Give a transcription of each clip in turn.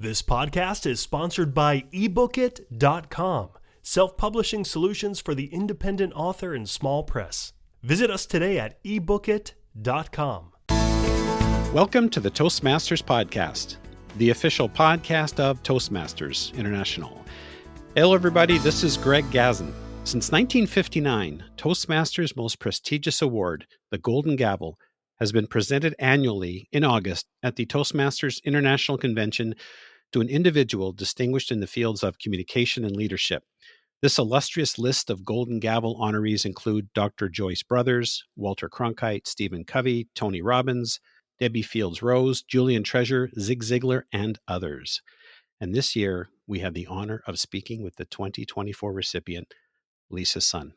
This podcast is sponsored by ebookit.com, self-publishing solutions for the independent author and small press. Visit us today at ebookit.com. Welcome to the Toastmasters Podcast, the official podcast of Toastmasters International. Hello, everybody. This is Greg Gazin. Since 1959, Toastmasters' most prestigious award, the Golden Gavel, has been presented annually in August at the Toastmasters International Convention to an individual distinguished in the fields of communication and leadership. This illustrious list of Golden Gavel honorees include Dr. Joyce Brothers, Walter Cronkite, Stephen Covey, Tony Robbins, Debbie Fields Rose, Julian Treasure, Zig Ziglar, and others. And this year, we had the honor of speaking with the 2024 recipient, Lisa Sun.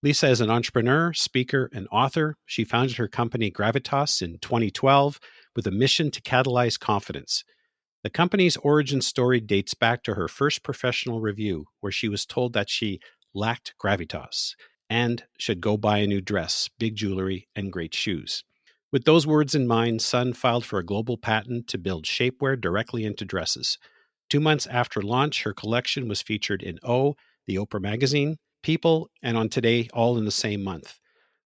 Lisa is an entrepreneur, speaker, and author. She founded her company Gravitas in 2012 with a mission to catalyze confidence. The company's origin story dates back to her first professional review, where she was told that she lacked gravitas and should go buy a new dress, big jewelry, and great shoes. With those words in mind, Sun filed for a global patent to build shapewear directly into dresses. 2 months after launch, her collection was featured in O, the Oprah magazine, People, and on Today, all in the same month.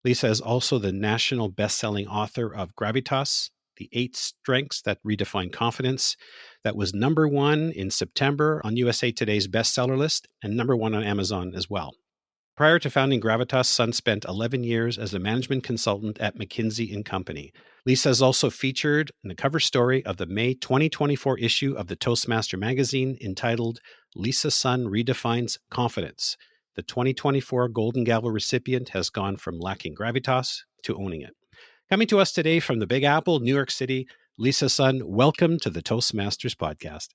Lisa is also the national best-selling author of Gravitas, The 8 Strengths That Redefine Confidence, that was number 1 in September on USA Today's bestseller list and number 1 on Amazon as well. Prior to founding Gravitas, Sun spent 11 years as a management consultant at McKinsey & Company. Lisa is also featured in the cover story of the May 2024 issue of the Toastmaster magazine entitled Lisa Sun Redefines Confidence. The 2024 Golden Gavel recipient has gone from lacking gravitas to owning it. Coming to us today from the Big Apple, New York City, Lisa Sun, welcome to the Toastmasters Podcast.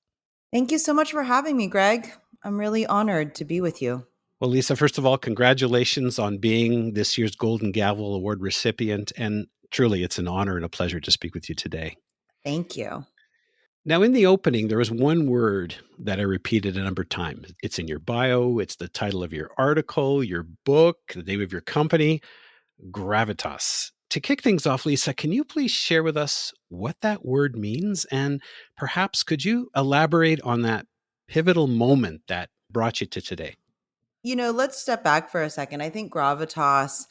Thank you so much for having me, Greg. I'm really honored to be with you. Well, Lisa, first of all, congratulations on being this year's Golden Gavel Award recipient. And truly, it's an honor and a pleasure to speak with you today. Thank you. Now, in the opening, there was one word that I repeated a number of times. It's in your bio. It's the title of your article, your book, the name of your company, Gravitas. To kick things off, Lisa, can you please share with us what that word means? And perhaps could you elaborate on that pivotal moment that brought you to today? Let's step back for a second. I think gravitas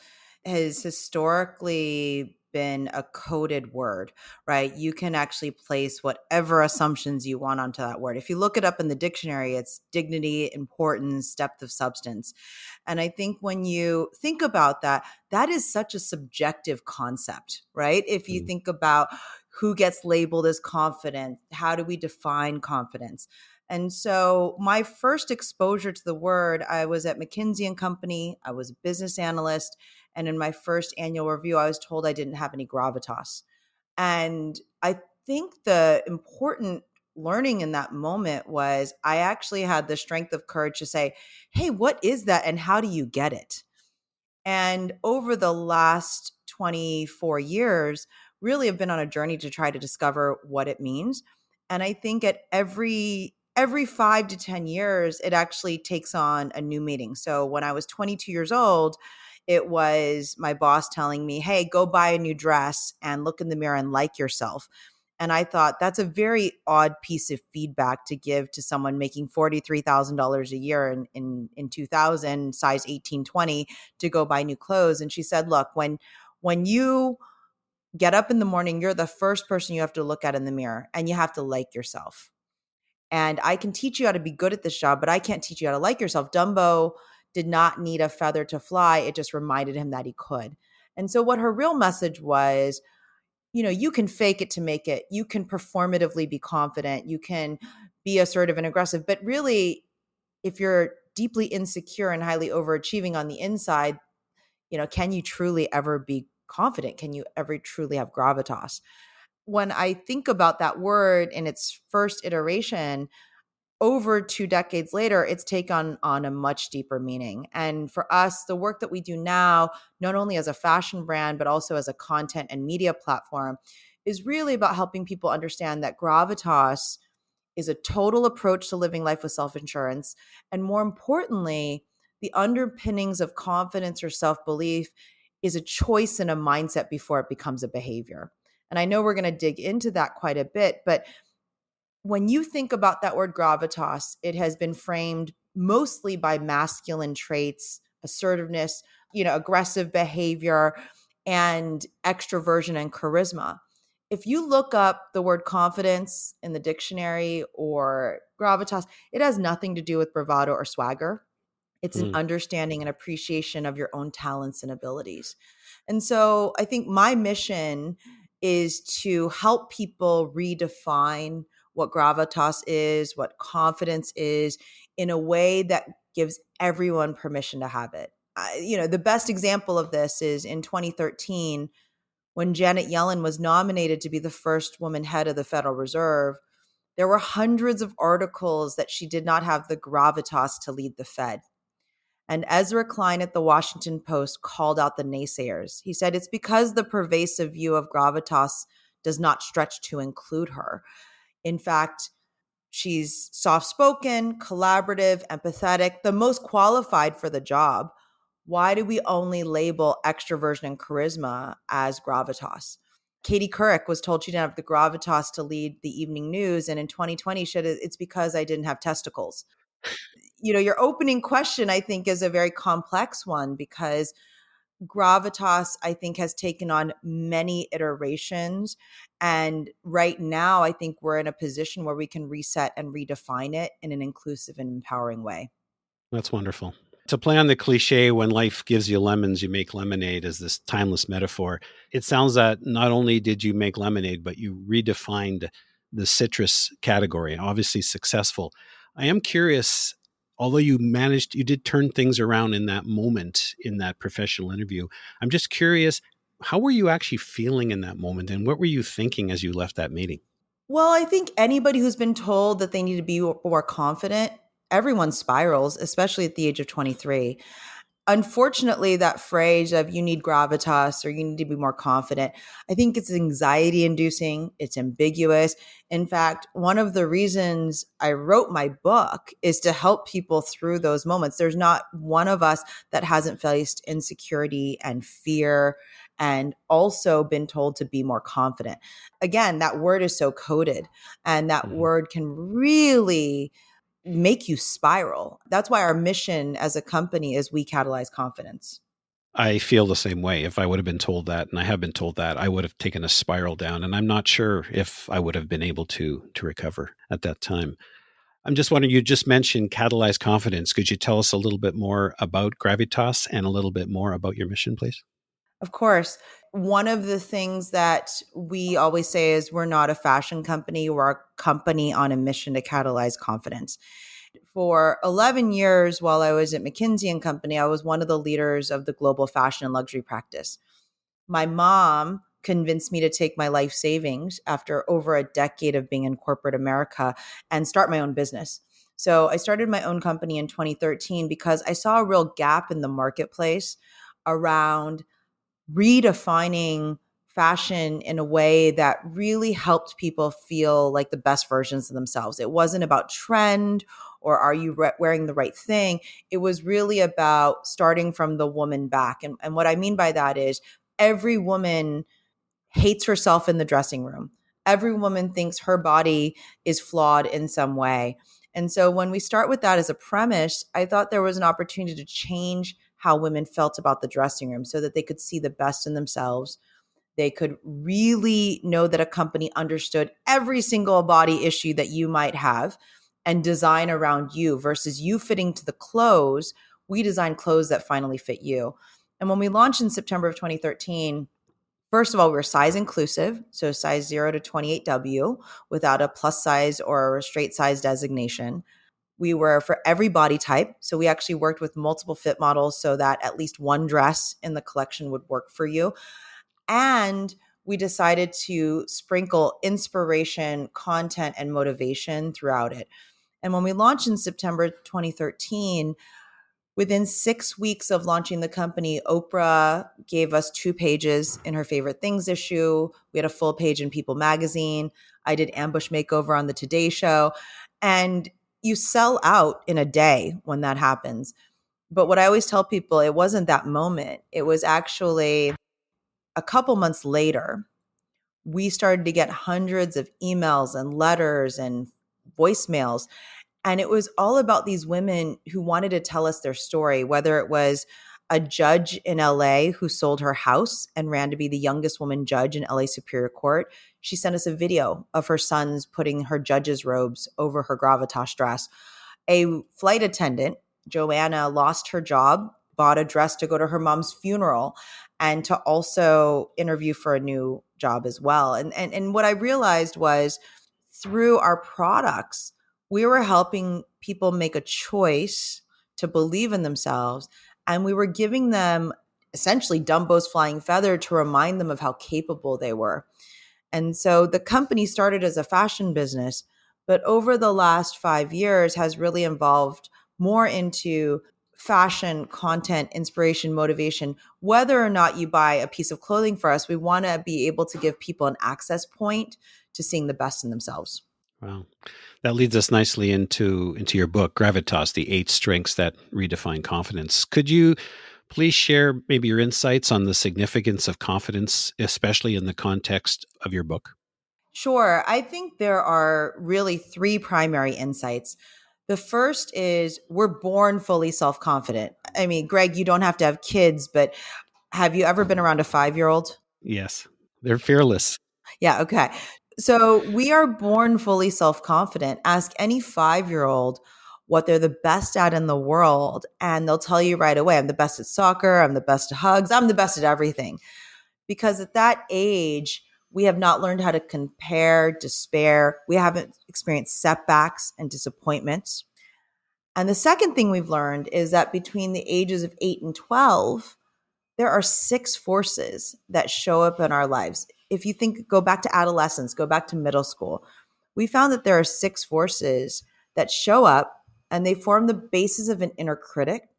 has historically been a coded word, right? You can actually place whatever assumptions you want onto that word. If you look it up in the dictionary, it's dignity, importance, depth of substance. And I think when you think about that, that is such a subjective concept, right? If you think about who gets labeled as confident, how do we define confidence? And so my first exposure to the word, I was at McKinsey & Company. I was a business analyst. And in my first annual review, I was told I didn't have any gravitas. And I think the important learning in that moment was I actually had the strength of courage to say, hey, what is that? And how do you get it? And over the last 24 years, really have been on a journey to try to discover what it means. And I think at every 5 to 10 years, it actually takes on a new meaning. So when I was 22 years old, it was my boss telling me, hey, go buy a new dress and look in the mirror and like yourself. And I thought that's a very odd piece of feedback to give to someone making $43,000 a year in 2000, size 18-20, to go buy new clothes. And she said, look, when you get up in the morning, you're the first person you have to look at in the mirror and you have to like yourself. And I can teach you how to be good at this job, but I can't teach you how to like yourself. Dumbo did not need a feather to fly. It just reminded him that he could. And so what her real message was, you can fake it to make it. You can performatively be confident. You can be assertive and aggressive. But really, if you're deeply insecure and highly overachieving on the inside, can you truly ever be confident? Can you ever truly have gravitas? When I think about that word in its first iteration, over 2 decades later, it's taken on a much deeper meaning. And for us, the work that we do now, not only as a fashion brand, but also as a content and media platform, is really about helping people understand that gravitas is a total approach to living life with self-insurance. And more importantly, the underpinnings of confidence or self-belief is a choice and a mindset before it becomes a behavior. And I know we're going to dig into that quite a bit, but when you think about that word gravitas, it has been framed mostly by masculine traits, assertiveness, aggressive behavior, and extroversion and charisma. If you look up the word confidence in the dictionary or gravitas, it has nothing to do with bravado or swagger. It's an Mm. understanding and appreciation of your own talents and abilities. And so I think my mission is to help people redefine what gravitas is, what confidence is, in a way that gives everyone permission to have it. The best example of this is in 2013, when Janet Yellen was nominated to be the first woman head of the Federal Reserve. There were hundreds of articles that she did not have the gravitas to lead the Fed. And Ezra Klein at the Washington Post called out the naysayers. He said it's because the pervasive view of gravitas does not stretch to include her. In fact, she's soft-spoken, collaborative, empathetic, the most qualified for the job. Why do we only label extroversion and charisma as gravitas? Katie Couric was told she didn't have the gravitas to lead the evening news. And in 2020, she said, it's because I didn't have testicles. Your opening question, I think, is a very complex one because gravitas, I think, has taken on many iterations. And right now, I think we're in a position where we can reset and redefine it in an inclusive and empowering way. That's wonderful. To play on the cliche, when life gives you lemons, you make lemonade, is this timeless metaphor. It sounds that not only did you make lemonade, but you redefined the citrus category, obviously successful. I am curious, although you did turn things around in that moment in that professional interview. I'm just curious, how were you actually feeling in that moment? And what were you thinking as you left that meeting? Well, I think anybody who's been told that they need to be more confident, everyone spirals, especially at the age of 23. Unfortunately, that phrase of you need gravitas or you need to be more confident, I think it's anxiety inducing. It's ambiguous. In fact, one of the reasons I wrote my book is to help people through those moments. There's not one of us that hasn't faced insecurity and fear and also been told to be more confident. Again, that word is so coded, and that word can really make you spiral. That's why our mission as a company is we catalyze confidence. I feel the same way. If I would have been told that, and I have been told that, I would have taken a spiral down, and I'm not sure if I would have been able to recover at that time. I'm just wondering, you just mentioned catalyze confidence. Could you tell us a little bit more about Gravitas and a little bit more about your mission, please? Of course. One of the things that we always say is we're not a fashion company, we're a company on a mission to catalyze confidence. For 11 years while I was at McKinsey and Company, I was one of the leaders of the global fashion and luxury practice. My mom convinced me to take my life savings after over a decade of being in corporate America and start my own business. So I started my own company in 2013 because I saw a real gap in the marketplace around redefining fashion in a way that really helped people feel like the best versions of themselves. It wasn't about trend or are you wearing the right thing? It was really about starting from the woman back. And what I mean by that is every woman hates herself in the dressing room. Every woman thinks her body is flawed in some way. And so when we start with that as a premise, I thought there was an opportunity to change how women felt about the dressing room so that they could see the best in themselves. They could really know that a company understood every single body issue that you might have and design around you versus you fitting to the clothes. We design clothes that finally fit you. And when we launched in September of 2013, first of all, we're size inclusive, so size 0 to 28W without a plus size or a straight size designation. We were for every body type. So we actually worked with multiple fit models so that at least one dress in the collection would work for you. And we decided to sprinkle inspiration, content, and motivation throughout it. And when we launched in September 2013, within 6 weeks of launching the company, Oprah gave us 2 pages in her favorite things issue. We had a full page in People magazine. I did Ambush Makeover on the Today Show. And you sell out in a day when that happens. But what I always tell people, it wasn't that moment. It was actually a couple months later, we started to get hundreds of emails and letters and voicemails. And it was all about these women who wanted to tell us their story, whether it was a judge in LA who sold her house and ran to be the youngest woman judge in LA Superior Court. She sent us a video of her sons putting her judge's robes over her Gravitas dress. A flight attendant, Joanna, lost her job, bought a dress to go to her mom's funeral and to also interview for a new job as well. And what I realized was through our products, we were helping people make a choice to believe in themselves. And we were giving them essentially Dumbo's flying feather to remind them of how capable they were. And so the company started as a fashion business, but over the last 5 years has really evolved more into fashion, content, inspiration, motivation. Whether or not you buy a piece of clothing for us, we want to be able to give people an access point to seeing the best in themselves. Wow. That leads us nicely into your book, Gravitas, the 8 Strengths That Redefine Confidence. Could you please share maybe your insights on the significance of confidence, especially in the context of your book? Sure. I think there are really 3 primary insights. The first is we're born fully self-confident. I mean, Greg, you don't have to have kids, but have you ever been around a 5-year-old? Yes, they're fearless. Yeah, okay. So we are born fully self-confident. Ask any 5-year-old what they're the best at in the world, and they'll tell you right away, I'm the best at soccer, I'm the best at hugs, I'm the best at everything. Because at that age, we have not learned how to compare, despair. We haven't experienced setbacks and disappointments. And the second thing we've learned is that between the ages of 8 and 12, there are 6 forces that show up in our lives. If you think, go back to adolescence, go back to middle school, we found that there are 6 forces that show up and they form the basis of an inner critic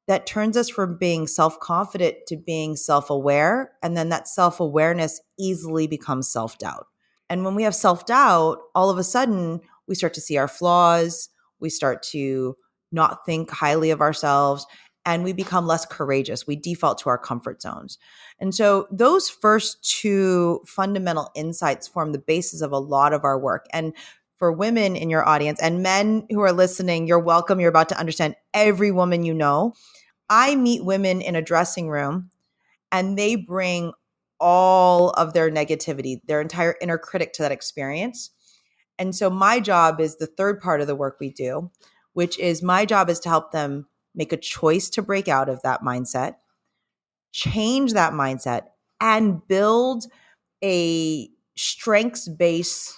that turns us from being self-confident to being self-aware. And then that self-awareness easily becomes self-doubt. And when we have self-doubt, all of a sudden we start to see our flaws. We start to not think highly of ourselves and we become less courageous. We default to our comfort zones. And so those first 2 fundamental insights form the basis of a lot of our work. And for women in your audience and men who are listening, you're welcome. You're about to understand every woman you know. I meet women in a dressing room and they bring all of their negativity, their entire inner critic to that experience. And so my job is the third part of the work we do, which is my job is to help them make a choice to break out of that mindset, change that mindset, and build a strengths-based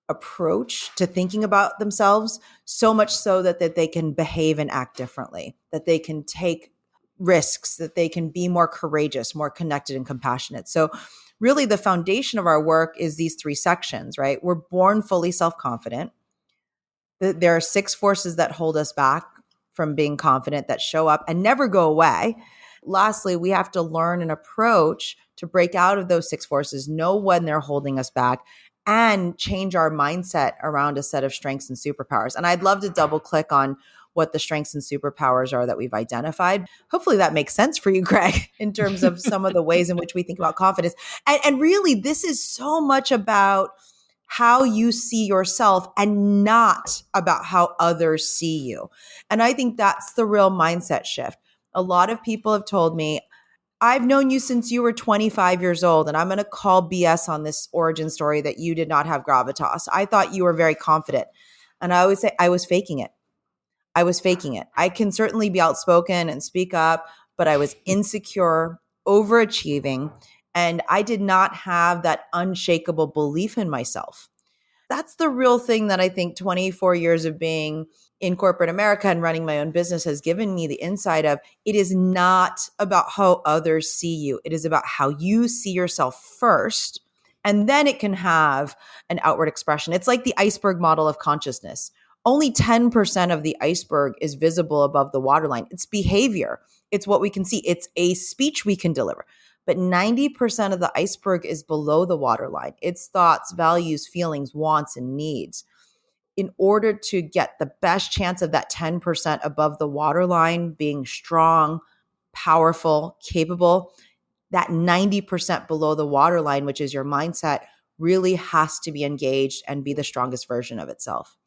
approach to thinking about themselves, so much so that they can behave and act differently, that they can take risks, that they can be more courageous, more connected and compassionate. So really the foundation of our work is these 3 sections, right? We're born fully self-confident. There are 6 forces that hold us back from being confident that show up and never go away. Lastly, we have to learn an approach to break out of those 6 forces, know when they're holding us back, and change our mindset around a set of strengths and superpowers. And I'd love to double click on what the strengths and superpowers are that we've identified. Hopefully that makes sense for you, Greg, in terms of some of the ways in which we think about confidence. And really, this is so much about how you see yourself and not about how others see you. And I think that's the real mindset shift. A lot of people have told me, I've known you since you were 25 years old, and I'm going to call BS on this origin story that you did not have gravitas. I thought you were very confident. And I always say, I was faking it. I was faking it. I can certainly be outspoken and speak up, but I was insecure, overachieving, and I did not have that unshakable belief in myself. That's the real thing that I think 24 years of being in corporate America and running my own business has given me the insight of it is not about how others see you. It is about how you see yourself first, and then it can have an outward expression. It's like the iceberg model of consciousness. Only 10% of the iceberg is visible above the waterline. It's behavior. It's what we can see. It's a speech we can deliver. But 90% of the iceberg is below the waterline. It's thoughts, values, feelings, wants, and needs. In order to get the best chance of that 10% above the waterline being strong, powerful, capable, that 90% below the waterline, which is your mindset, really has to be engaged and be the strongest version of itself.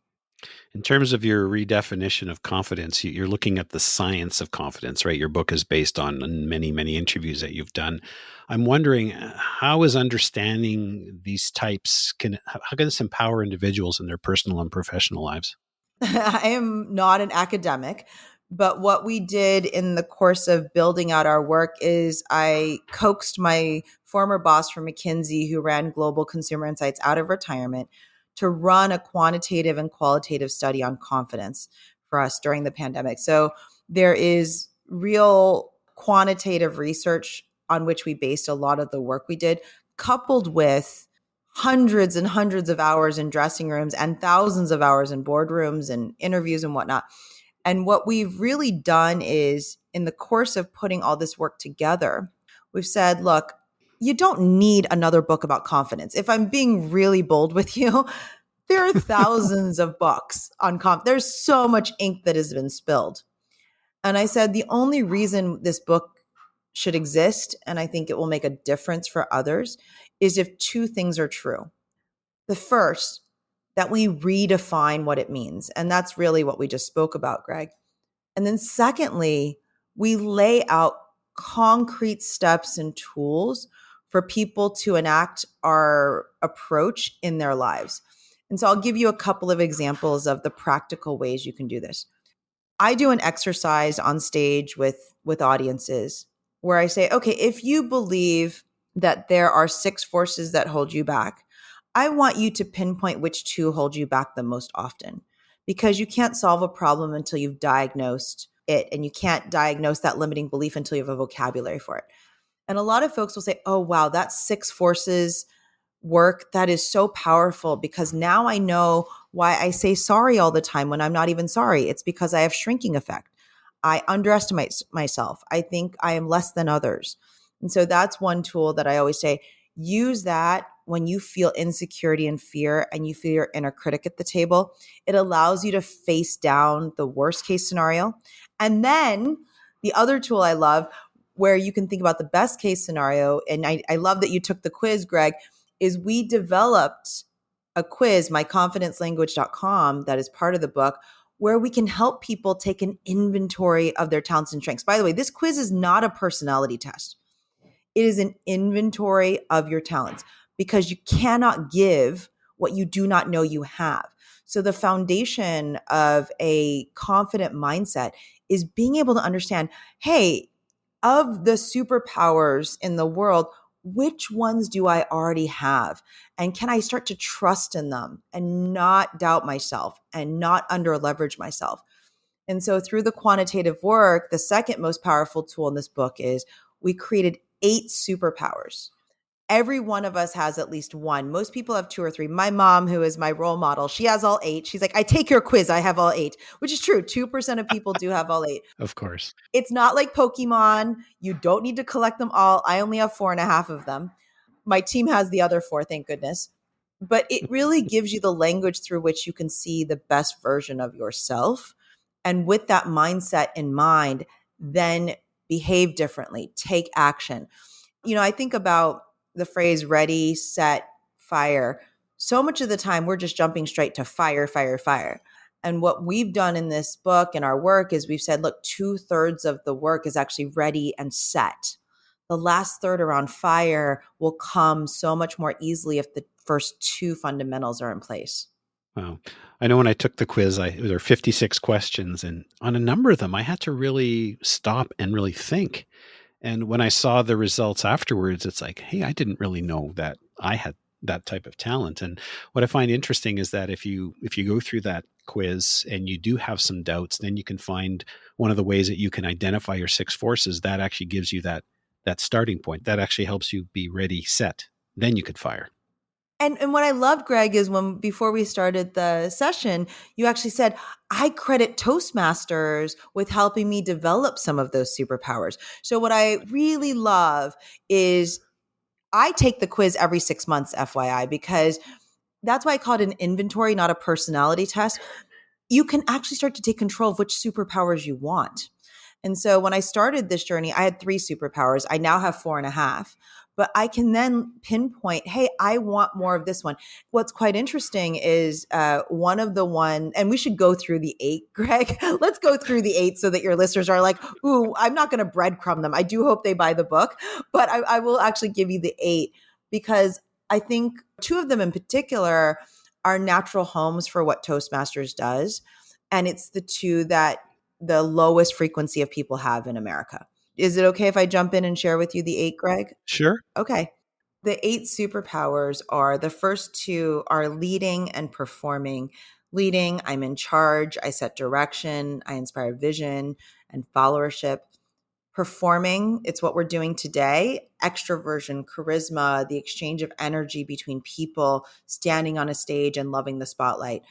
In terms of your redefinition of confidence, you're looking at the science of confidence, right? Your book is based on many, many interviews that you've done. I'm wondering, how is understanding these types, how can this empower individuals in their personal and professional lives? I am not an academic, but what we did in the course of building out our work is I coaxed my former boss from McKinsey, who ran global consumer insights, out of retirement to run a quantitative and qualitative study on confidence for us during the pandemic. So there is real quantitative research on which we based a lot of the work we did, coupled with hundreds and hundreds of hours in dressing rooms and thousands of hours in boardrooms and interviews and whatnot. And what we've really done is, in the course of putting all this work together, we've said, look, you don't need another book about confidence. If I'm being really bold with you, there are thousands of books on confidence. There's so much ink that has been spilled. And I said, the only reason this book should exist, and I think it will make a difference for others, is if two things are true. The first, that we redefine what it means. And that's really what we just spoke about, Greg. And then secondly, we lay out concrete steps and tools for people to enact our approach in their lives. And so I'll give you a couple of examples of the practical ways you can do this. I do an exercise on stage with audiences where I say, okay, if you believe that there are 6 forces that hold you back, I want you to pinpoint which 2 hold you back the most often, because you can't solve a problem until you've diagnosed it, and you can't diagnose that limiting belief until you have a vocabulary for it. And a lot of folks will say, oh, wow, that's 6 forces work. That is so powerful, because now I know why I say sorry all the time when I'm not even sorry. It's because I have shrinking effect. I underestimate myself. I think I am less than others. And so that's one tool that I always say, use that when you feel insecurity and fear and you feel your inner critic at the table. It allows you to face down the worst case scenario. And then the other tool I love, where you can think about the best case scenario, and I love that you took the quiz, Greg, is we developed a quiz, myconfidencelanguage.com, that is part of the book, where we can help people take an inventory of their talents and strengths. By the way, this quiz is not a personality test. It is an inventory of your talents, because you cannot give what you do not know you have. So the foundation of a confident mindset is being able to understand, hey, of the superpowers in the world, which ones do I already have? And can I start to trust in them and not doubt myself and not under leverage myself? And so through the quantitative work, the second most powerful tool in this book is we created 8 superpowers. Every one of us has at least one. Most people have 2 or 3. My mom, who is my role model, she has all 8. She's like, I take your quiz, I have all 8, which is true. 2% of people do have all 8. Of course. It's not like Pokemon. You don't need to collect them all. I only have 4.5 of them. My team has the other 4, thank goodness. But it really gives you the language through which you can see the best version of yourself. And with that mindset in mind, then behave differently, take action. You know, I think about the phrase ready, set, fire. So much of the time we're just jumping straight to fire, fire, fire. And what we've done in this book and our work is we've said, look, 2/3 of the work is actually ready and set. The last third around fire will come so much more easily if the first 2 fundamentals are in place. Wow. I know when I took the quiz, there were 56 questions, and on a number of them, I had to really stop and really think. And when I saw the results afterwards, it's like, hey, I didn't really know that I had that type of talent. And what I find interesting is that if you go through that quiz and you do have some doubts, then you can find one of the ways that you can identify your 6 forces. That actually gives you that starting point. That actually helps you be ready, set. Then you could fire. And what I love, Greg, is before we started the session, you actually said, I credit Toastmasters with helping me develop some of those superpowers. So what I really love is I take the quiz every 6 months, FYI, because that's why I call it an inventory, not a personality test. You can actually start to take control of which superpowers you want. And so when I started this journey, I had 3 superpowers. I now have 4.5. but I can then pinpoint, hey, I want more of this one. What's quite interesting is and we should go through the 8, Greg. Let's go through the 8 so that your listeners are like, ooh, I'm not going to breadcrumb them. I do hope they buy the book, but I will actually give you the 8 because I think 2 of them in particular are natural homes for what Toastmasters does. And it's the 2 that the lowest frequency of people have in America. Is it okay if I jump in and share with you the 8, Greg? Sure. Okay. The 8 superpowers are the first 2 are leading and performing. Leading, I'm in charge, I set direction, I inspire vision and followership. Performing, it's what we're doing today. Extroversion, charisma, the exchange of energy between people, standing on a stage and loving the spotlight.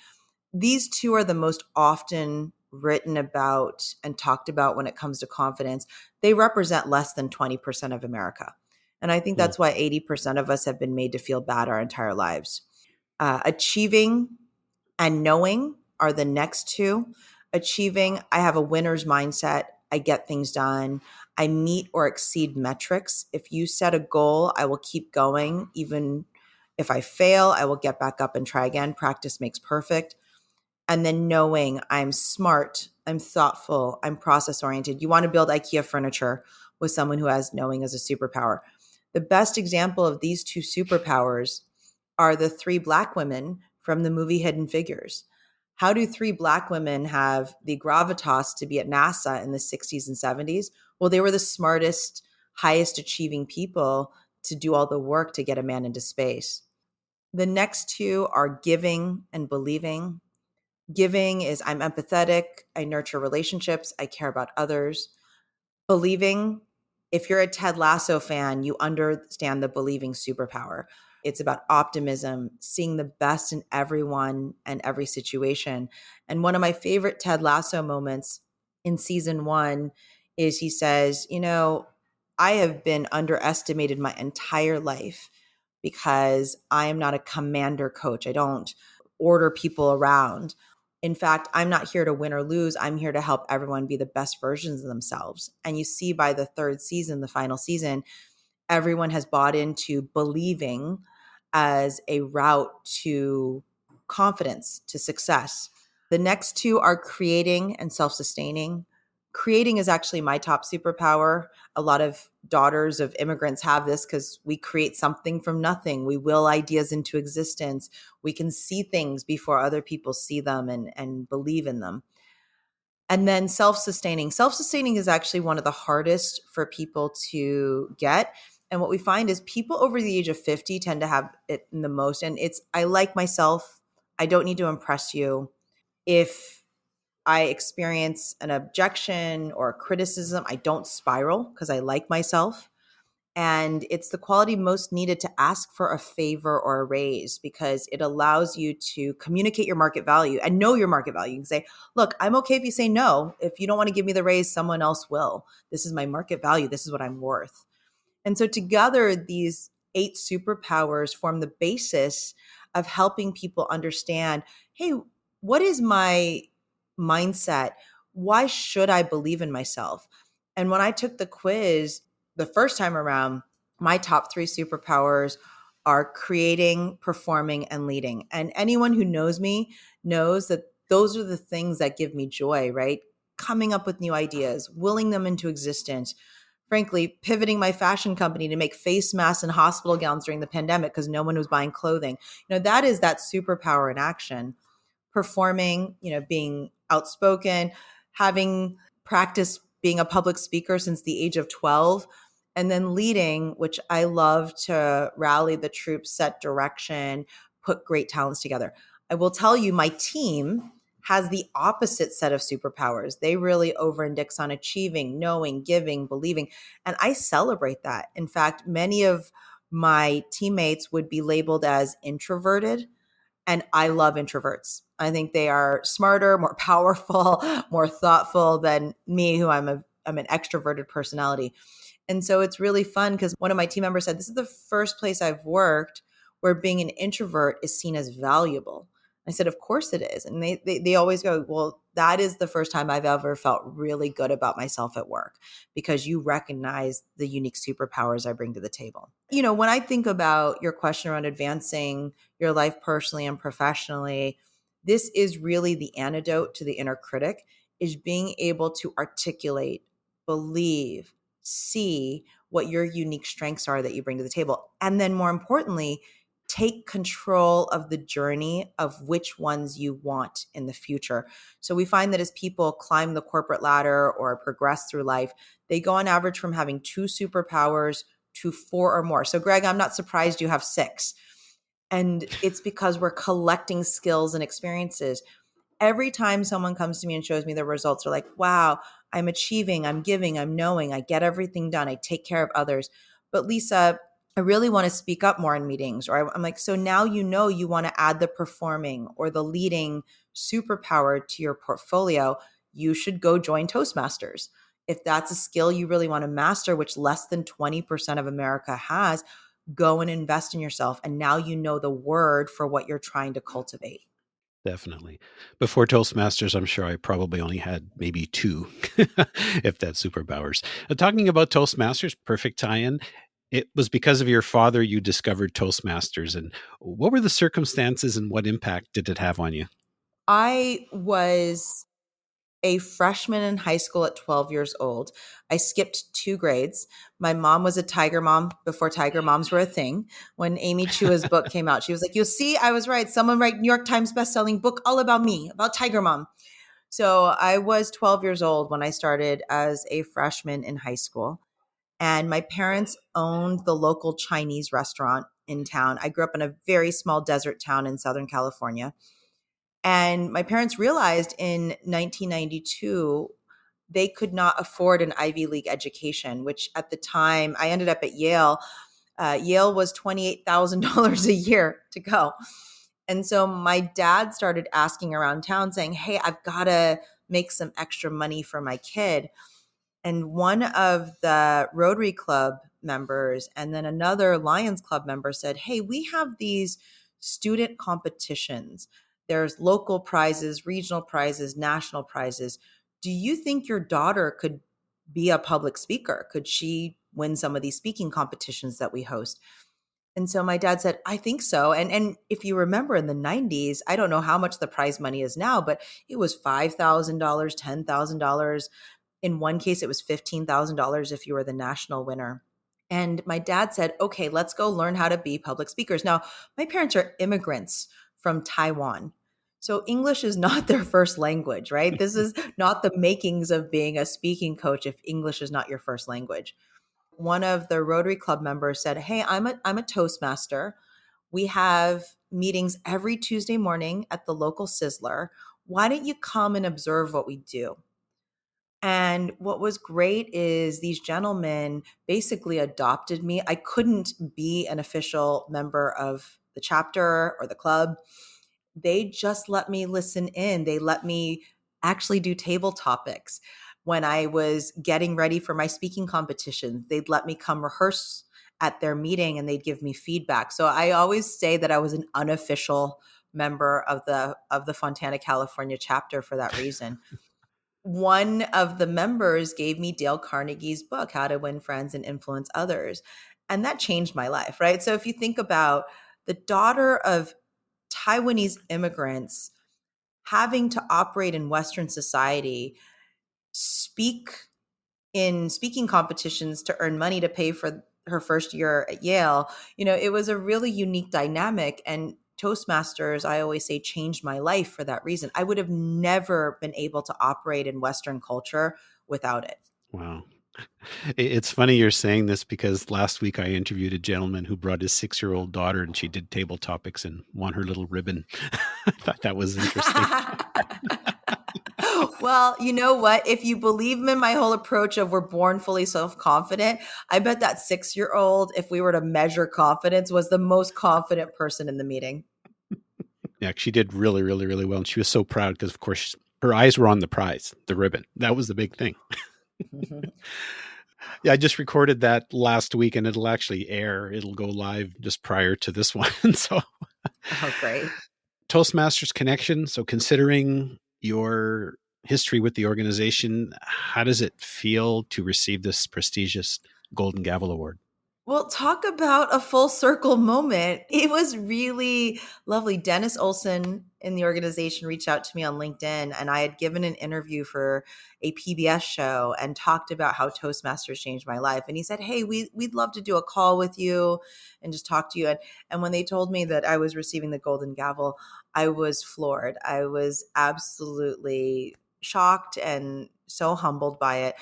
These 2 are the most often written about and talked about when it comes to confidence. They represent less than 20% of America. And I think that's why 80% of us have been made to feel bad our entire lives. Achieving and knowing are the next 2. Achieving, I have a winner's mindset. I get things done. I meet or exceed metrics. If you set a goal, I will keep going. Even if I fail, I will get back up and try again. Practice makes perfect. And then knowing, I'm smart, I'm thoughtful, I'm process oriented. You want to build IKEA furniture with someone who has knowing as a superpower. The best example of these 2 superpowers are the 3 Black women from the movie Hidden Figures. How do 3 Black women have the gravitas to be at NASA in the 60s and 70s? Well, they were the smartest, highest achieving people to do all the work to get a man into space. The next 2 are giving and believing. Giving is I'm empathetic, I nurture relationships, I care about others. Believing, if you're a Ted Lasso fan, you understand the believing superpower. It's about optimism, seeing the best in everyone and every situation. And one of my favorite Ted Lasso moments in season 1 is he says, I have been underestimated my entire life because I am not a commander coach. I don't order people around. In fact, I'm not here to win or lose. I'm here to help everyone be the best versions of themselves. And you see by the 3rd season, the final season, everyone has bought into believing as a route to confidence, to success. The next 2 are creating and self-sustaining. Creating is actually my top superpower. A lot of daughters of immigrants have this because we create something from nothing. We will ideas into existence. We can see things before other people see them and believe in them. And then self-sustaining. Self-sustaining is actually one of the hardest for people to get. And what we find is people over the age of 50 tend to have it the most. And it's, I like myself. I don't need to impress you. If I experience an objection or a criticism, I don't spiral because I like myself. And it's the quality most needed to ask for a favor or a raise because it allows you to communicate your market value and know your market value. You can say, look, I'm okay if you say no. If you don't want to give me the raise, someone else will. This is my market value. This is what I'm worth. And so together, these 8 superpowers form the basis of helping people understand, hey, what is my mindset? Why should I believe in myself? And when I took the quiz the first time around, my top 3 superpowers are creating, performing, and leading. And anyone who knows me knows that those are the things that give me joy, right? Coming up with new ideas, willing them into existence, frankly, pivoting my fashion company to make face masks and hospital gowns during the pandemic because no one was buying clothing. That is that superpower in action. Performing, being outspoken, having practiced being a public speaker since the age of 12, and then leading, which I love to rally the troops, set direction, put great talents together. I will tell you, my team has the opposite set of superpowers. They really over-index on achieving, knowing, giving, believing, and I celebrate that. In fact, many of my teammates would be labeled as introverted, and I love introverts. I think they are smarter, more powerful, more thoughtful than me, who I'm an extroverted personality. And so it's really fun because one of my team members said, this is the first place I've worked where being an introvert is seen as valuable. I said, of course it is. And they always go, well, that is the first time I've ever felt really good about myself at work, because you recognize the unique superpowers I bring to the table. When I think about your question around advancing your life personally and professionally, this is really the antidote to the inner critic, is being able to articulate, believe, see what your unique strengths are that you bring to the table. And then more importantly, take control of the journey of which ones you want in the future. So we find that as people climb the corporate ladder or progress through life, they go on average from having 2 superpowers to 4 or more. So Greg, I'm not surprised you have 6. And it's because we're collecting skills and experiences. Every time someone comes to me and shows me their results, they're like, wow, I'm achieving, I'm giving, I'm knowing, I get everything done, I take care of others. But Lisa, I really want to speak up more in meetings. Or I'm like, so now you want to add the performing or the leading superpower to your portfolio. You should go join Toastmasters. If that's a skill you really want to master, which less than 20% of America has, go and invest in yourself. And now you know the word for what you're trying to cultivate. Definitely. Before Toastmasters, I'm sure I probably only had maybe 2, if that's superpowers. Talking about Toastmasters, perfect tie-in. It was because of your father you discovered Toastmasters. And what were the circumstances and what impact did it have on you? I was a freshman in high school at 12 years old. I skipped 2 grades. My mom was a Tiger mom before Tiger moms were a thing. When Amy Chua's book came out, she was like, you'll see, I was right. Someone write New York Times bestselling book all about me, about Tiger Mom. So I was 12 years old when I started as a freshman in high school. And my parents owned the local Chinese restaurant in town. I grew up in a very small desert town in Southern California. And my parents realized in 1992 they could not afford an Ivy League education, which at the time I ended up at Yale. Yale was $28,000 a year to go. And so my dad started asking around town saying, hey, I've got to make some extra money for my kid. And one of the Rotary Club members and then another Lions Club member said, hey, we have these student competitions. There's local prizes, regional prizes, national prizes. Do you think your daughter could be a public speaker? Could she win some of these speaking competitions that we host? And so my dad said, I think so. And if you remember in the 90s, I don't know how much the prize money is now, but it was $5,000, $10,000. In one case, it was $15,000 if you were the national winner. And my dad said, okay, let's go learn how to be public speakers. Now, my parents are immigrants from Taiwan. So English is not their first language, right? This is not the makings of being a speaking coach if English is not your first language. One of the Rotary Club members said, hey, I'm a Toastmaster. We have meetings every Tuesday morning at the local Sizzler. Why don't you come and observe what we do? And what was great is these gentlemen basically adopted me. I couldn't be an official member of the chapter or the club. They just let me listen in. They let me actually do table topics. When I was getting ready for my speaking competitions, they'd let me come rehearse at their meeting and they'd give me feedback. So I always say that I was an unofficial member of the Fontana, California chapter for that reason. One of the members gave me Dale Carnegie's book, How to Win Friends and Influence Others. And that changed my life, right? So if you think about the daughter of Taiwanese immigrants having to operate in Western society, speak in speaking competitions to earn money to pay for her first year at Yale, it was a really unique dynamic. And Toastmasters, I always say, changed my life for that reason. I would have never been able to operate in Western culture without it. Wow. It's funny you're saying this because last week I interviewed a gentleman who brought his 6-year-old daughter and she did table topics and won her little ribbon. I thought that was interesting. Well, you know what? If you believe in my whole approach of we're born fully self-confident, I bet that 6-year-old, if we were to measure confidence, was the most confident person in the meeting. Yeah, she did really, really, really well. And she was so proud because, of course, her eyes were on the prize, the ribbon. That was the big thing. Yeah, I just recorded that last week and it'll actually air. It'll go live just prior to this one. So, Oh, great. Toastmasters connection. So considering your history with the organization, how does it feel to receive this prestigious Golden Gavel Award? Well, talk about a full circle moment. It was really lovely. Dennis Olson in the organization reached out to me on LinkedIn, and I had given an interview for a PBS show and talked about how Toastmasters changed my life. And he said, "Hey, we'd love to do a call with you and just talk to you." And when they told me that I was receiving the Golden Gavel, I was floored. I was absolutely shocked and so humbled by it.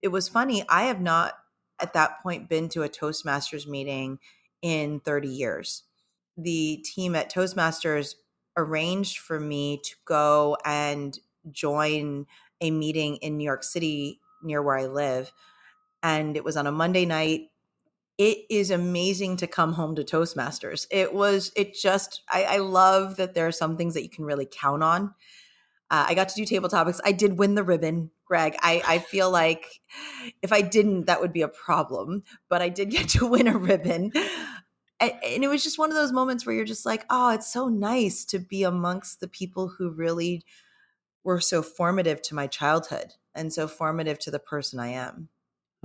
It was funny. I have not at that point been to a Toastmasters meeting in 30 years. The team at Toastmasters arranged for me to go and join a meeting in New York City near where I live. And it was on a Monday night. It is amazing to come home to Toastmasters. I love that there are some things that you can really count on. I got to do table topics. I did win the ribbon, Greg. I feel like if I didn't, that would be a problem. But I did get to win a ribbon. And it was just one of those moments where you're just like, oh, it's so nice to be amongst the people who really were so formative to my childhood and so formative to the person I am.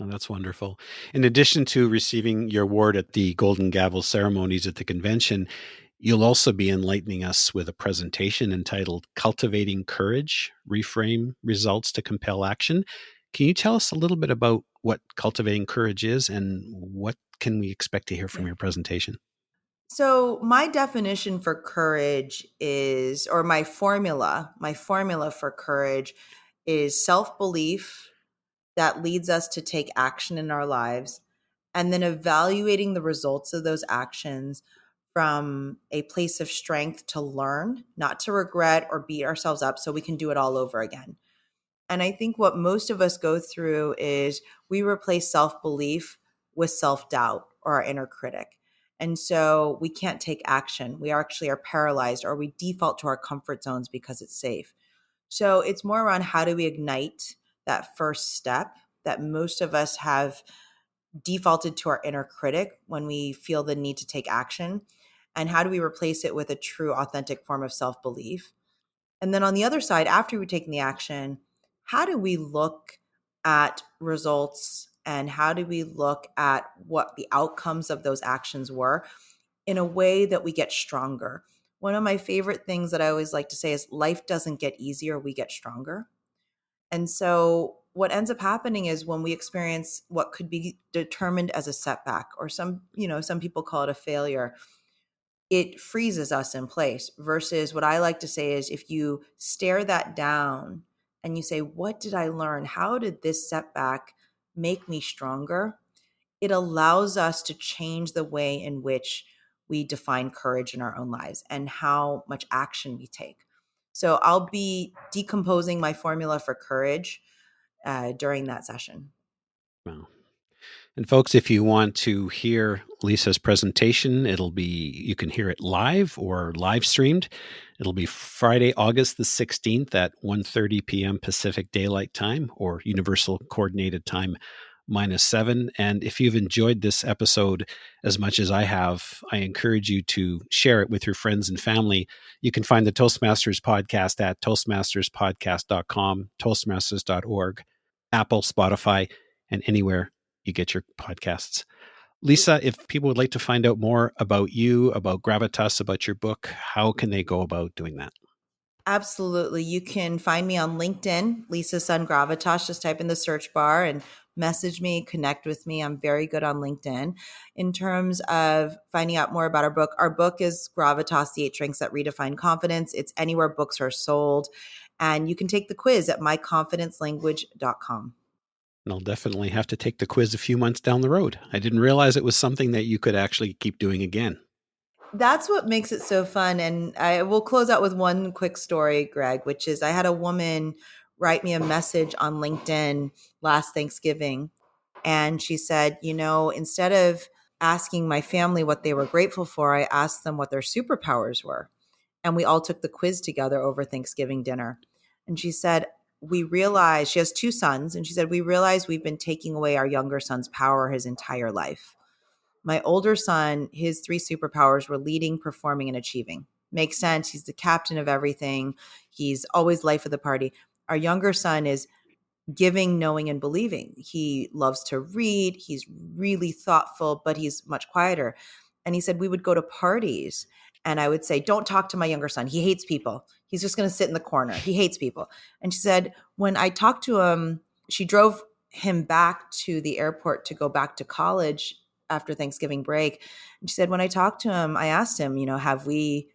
Oh, that's wonderful. In addition to receiving your award at the Golden Gavel ceremonies at the convention, you'll also be enlightening us with a presentation entitled Cultivating Courage, Reframe Results to Compel Action. Can you tell us a little bit about what Cultivating Courage is and what can we expect to hear from your presentation? So my definition for courage is, or my formula for courage is self-belief that leads us to take action in our lives, and then evaluating the results of those actions from a place of strength to learn, not to regret or beat ourselves up so we can do it all over again. And I think what most of us go through is we replace self belief with self doubt or our inner critic. And so we can't take action. We actually are paralyzed, or we default to our comfort zones because it's safe. So it's more around how do we ignite that first step that most of us have defaulted to our inner critic when we feel the need to take action. And how do we replace it with a true, authentic form of self belief? And then on the other side, after we've taken the action, how do we look at results and how do we look at what the outcomes of those actions were in a way that we get stronger? One of my favorite things that I always like to say is life doesn't get easier, we get stronger. And so what ends up happening is when we experience what could be determined as a setback, or some people call it a failure, it freezes us in place, versus what I like to say is if you stare that down and you say, what did I learn? How did this setback make me stronger? It allows us to change the way in which we define courage in our own lives and how much action we take. So I'll be decomposing my formula for courage during that session. Wow. And folks, if you want to hear Lisa's presentation, you can hear it live or live streamed. It'll be Friday, August the 16th at 1:30 p.m. Pacific Daylight Time, or Universal Coordinated Time -7. And if you've enjoyed this episode as much as I have, I encourage you to share it with your friends and family. You can find the Toastmasters podcast at toastmasterspodcast.com, toastmasters.org, Apple, Spotify, and anywhere you get your podcasts. Lisa, if people would like to find out more about you, about Gravitas, about your book, how can they go about doing that? Absolutely. You can find me on LinkedIn, Lisa Sun Gravitas. Just type in the search bar and message me, connect with me. I'm very good on LinkedIn. In terms of finding out more about our book is Gravitas, the 8 Strengths That Redefine Confidence. It's anywhere books are sold. And you can take the quiz at myconfidencelanguage.com. And I'll definitely have to take the quiz a few months down the road. I didn't realize it was something that you could actually keep doing again. That's what makes it so fun. And I will close out with one quick story, Greg, which is I had a woman write me a message on LinkedIn last Thanksgiving. And she said, instead of asking my family what they were grateful for, I asked them what their superpowers were. And we all took the quiz together over Thanksgiving dinner. And she said, we realized she has 2 sons. And she said, we realized we've been taking away our younger son's power his entire life. My older son, his 3 superpowers were leading, performing, and achieving. makes sense. He's the captain of everything. He's always life of the party. Our younger son is giving, knowing, and believing. He loves to read. He's really thoughtful, but he's much quieter. And he said we would go to parties and I would say, don't talk to my younger son. He hates people. He's just going to sit in the corner. He hates people. And she said, when I talked to him, she drove him back to the airport to go back to college after Thanksgiving break. And she said, when I talked to him, I asked him, have we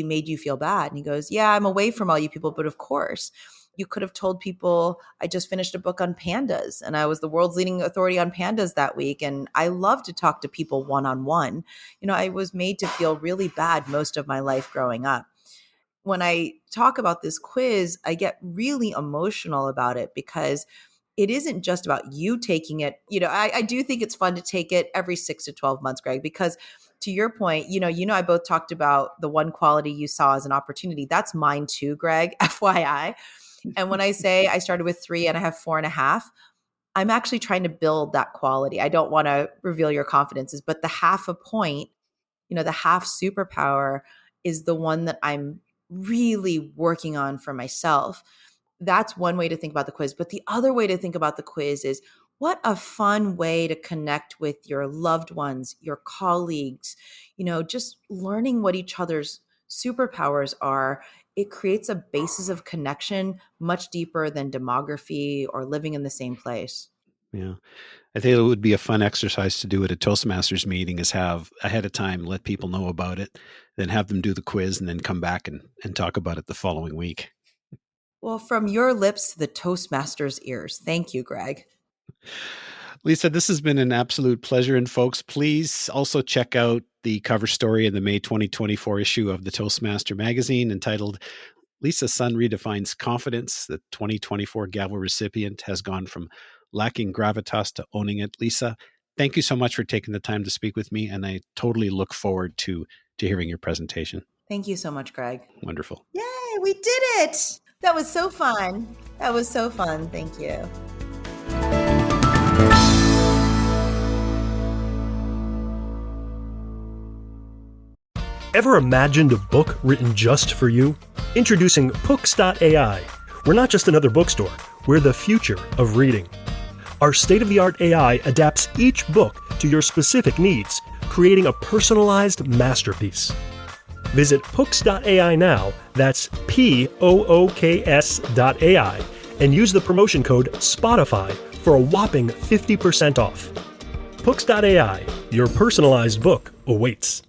made you feel bad? And he goes, yeah, I'm away from all you people, but of course. You could have told people I just finished a book on pandas and I was the world's leading authority on pandas that week. And I love to talk to people one-on-one. I was made to feel really bad most of my life growing up. When I talk about this quiz, I get really emotional about it because it isn't just about you taking it. I do think it's fun to take it every 6 to 12 months, Greg, because to your point, I both talked about the one quality you saw as an opportunity. That's mine too, Greg, FYI. And when I say I started with 3 and I have 4.5, I'm actually trying to build that quality. I don't want to reveal your confidences, but the half a point, the half superpower is the one that I'm really working on for myself. That's one way to think about the quiz. But the other way to think about the quiz is what a fun way to connect with your loved ones, your colleagues, just learning what each other's superpowers are. It creates a basis of connection much deeper than demography or living in the same place. Yeah. I think it would be a fun exercise to do at a Toastmasters meeting is have ahead of time, let people know about it, then have them do the quiz and then come back and talk about it the following week. Well, from your lips to the Toastmasters' ears. Thank you, Greg. Lisa, this has been an absolute pleasure. And folks, please also check out the cover story in the May 2024 issue of the Toastmaster magazine entitled Lisa's Son Redefines Confidence. The 2024 Gavel recipient has gone from lacking gravitas to owning it. Lisa, thank you so much for taking the time to speak with me. And I totally look forward to hearing your presentation. Thank you so much, Greg. Wonderful. Yay, we did it. That was so fun. Thank you. Ever imagined a book written just for you? Introducing Books.ai. We're not just another bookstore, we're the future of reading. Our state-of-the-art AI adapts each book to your specific needs, creating a personalized masterpiece. Visit Books.ai now, that's POOKS.ai, and use the promotion code SPOTIFY for a whopping 50% off. Books.ai, your personalized book awaits.